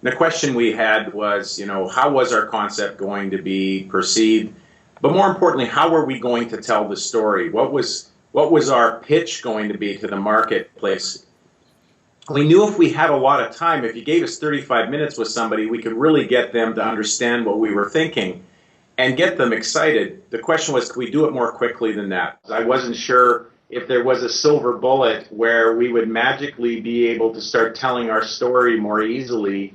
The question we had was, how was our concept going to be perceived? But more importantly, how were we going to tell the story? What was our pitch going to be to the marketplace? We knew if we had a lot of time, if you gave us 35 minutes with somebody, we could really get them to understand what we were thinking and get them excited. The question was, could we do it more quickly than that? I wasn't sure if there was a silver bullet where we would magically be able to start telling our story more easily.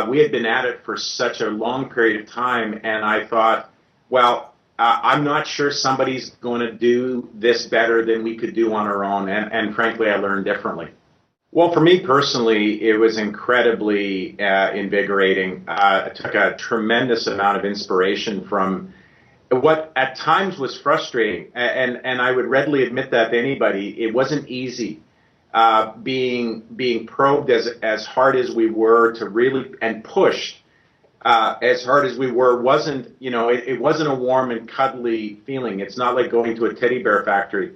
We had been at it for such a long period of time, and I thought, well, I'm not sure somebody's going to do this better than we could do on our own, and frankly, I learned differently. Well, for me personally, it was incredibly invigorating. I took a tremendous amount of inspiration from what at times was frustrating, and I would readily admit that to anybody. It wasn't easy being probed as hard as we were to really, and pushed as hard as we were. It wasn't a warm and cuddly feeling. It's not like going to a teddy bear factory.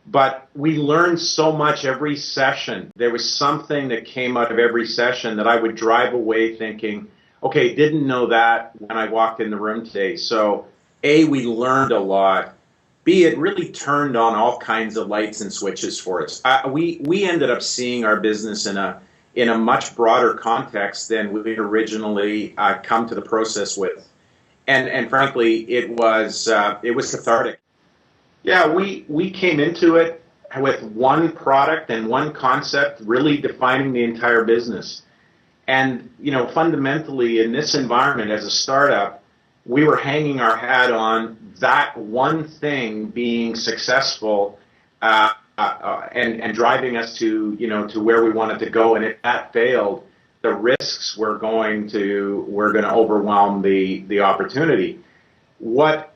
But we learned so much every session. There was something that came out of every session that I would drive away thinking, okay, didn't know that when I walked in the room today. So A, we learned a lot. B, it really turned on all kinds of lights and switches for us. We ended up seeing our business in a much broader context than we originally come to the process with. And frankly, it was cathartic. Yeah, we came into it with one product and one concept, really defining the entire business. And, fundamentally in this environment as a startup, we were hanging our hat on that one thing being successful and driving us to where we wanted to go. And if that failed, the risks were going to overwhelm the opportunity. What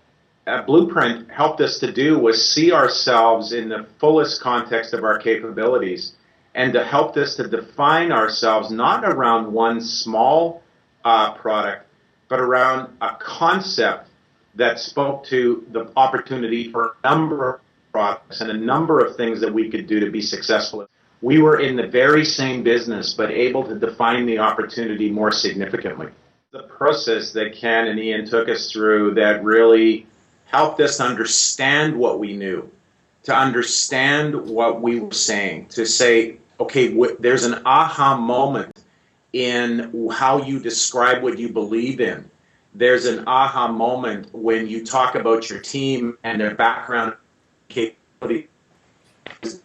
Blueprint helped us to do was see ourselves in the fullest context of our capabilities, and to help us to define ourselves not around one small product, but around a concept that spoke to the opportunity for a number of products and a number of things that we could do to be successful. We were in the very same business, but able to define the opportunity more significantly. The process that Ken and Ian took us through that really helped us understand what we knew, to understand what we were saying, to say, okay, there's an aha moment in how you describe what you believe in. There's an aha moment when you talk about your team and their background capability. Those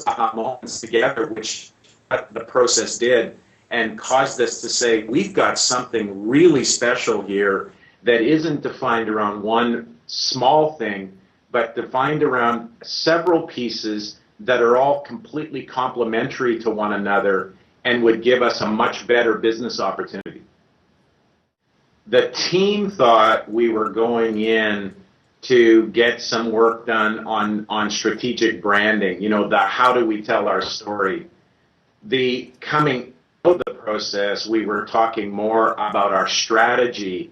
aha moments together, which the process did, and caused us to say, we've got something really special here that isn't defined around one small thing, but defined around several pieces that are all completely complementary to one another and would give us a much better business opportunity. The team thought we were going in to get some work done on strategic branding, how do we tell our story. The coming out of the process, we were talking more about our strategy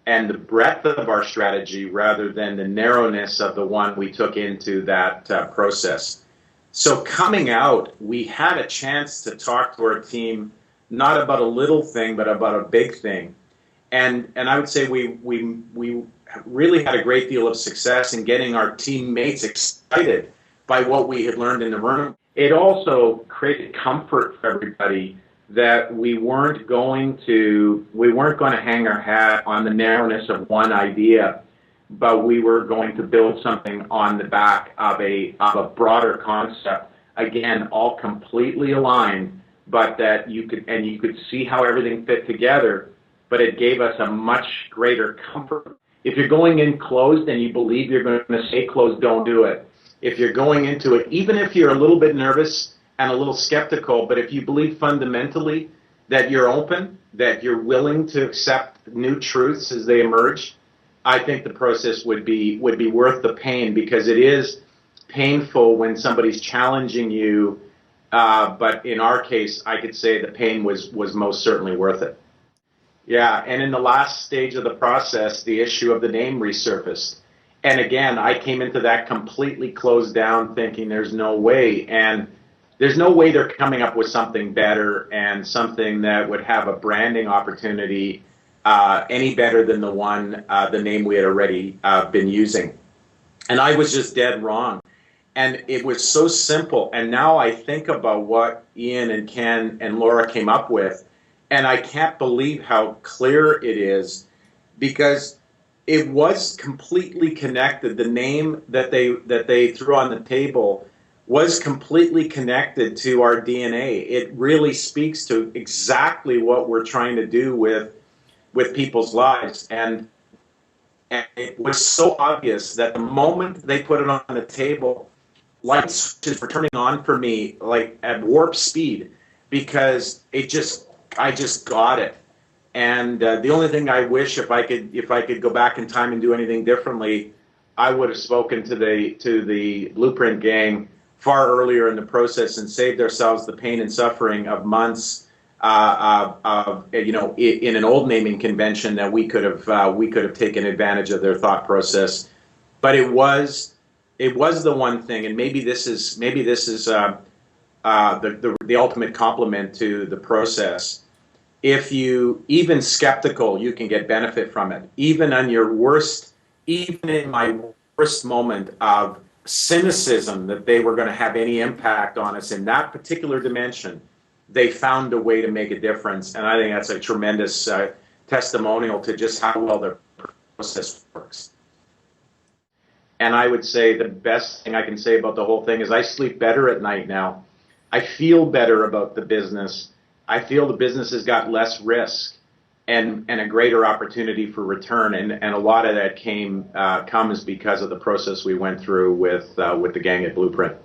and the breadth of our strategy rather than the narrowness of the one we took into that process. So coming out, we had a chance to talk to our team, not about a little thing, but about a big thing. And I would say we really had a great deal of success in getting our teammates excited by what we had learned in the room. It also created comfort for everybody that we weren't going to hang our hat on the narrowness of one idea, but we were going to build something on the back of a broader concept. Again, all completely aligned, but that you could see how everything fit together, but it gave us a much greater comfort. If you're going in closed and you believe you're going to stay closed, don't do it. If you're going into it, even if you're a little bit nervous and a little skeptical, but if you believe fundamentally that you're open, that you're willing to accept new truths as they emerge, I think the process would be worth the pain, because it is painful when somebody's challenging you. But in our case, I could say the pain was most certainly worth it. Yeah, and in the last stage of the process, the issue of the name resurfaced. And again, I came into that completely closed down, thinking there's no way. And there's no way they're coming up with something better and something that would have a branding opportunity any better than the name we had already been using. And I was just dead wrong. And it was so simple. And now I think about what Ian and Ken and Laura came up with, and I can't believe how clear it is, because it was completely connected. The name that they threw on the table was completely connected to our DNA. It really speaks to exactly what we're trying to do with people's lives. And it was so obvious that the moment they put it on the table, light switches were turning on for me like at warp speed, because I just got it. And the only thing I wish, if I could go back in time and do anything differently, I would have spoken to the Blueprint gang far earlier in the process and saved ourselves the pain and suffering of months in an old naming convention that we could have taken advantage of their thought process. But it was the one thing, and maybe this is the ultimate compliment to the process. If you even skeptical, you can get benefit from it. Even in my worst moment of cynicism that they were going to have any impact on us in that particular dimension, they found a way to make a difference. And I think that's a tremendous testimonial to just how well the process works. And I would say the best thing I can say about the whole thing is I sleep better at night now. I feel better about the business. I feel the business has got less risk and a greater opportunity for return. And a lot of that comes because of the process we went through with the gang at Blueprint.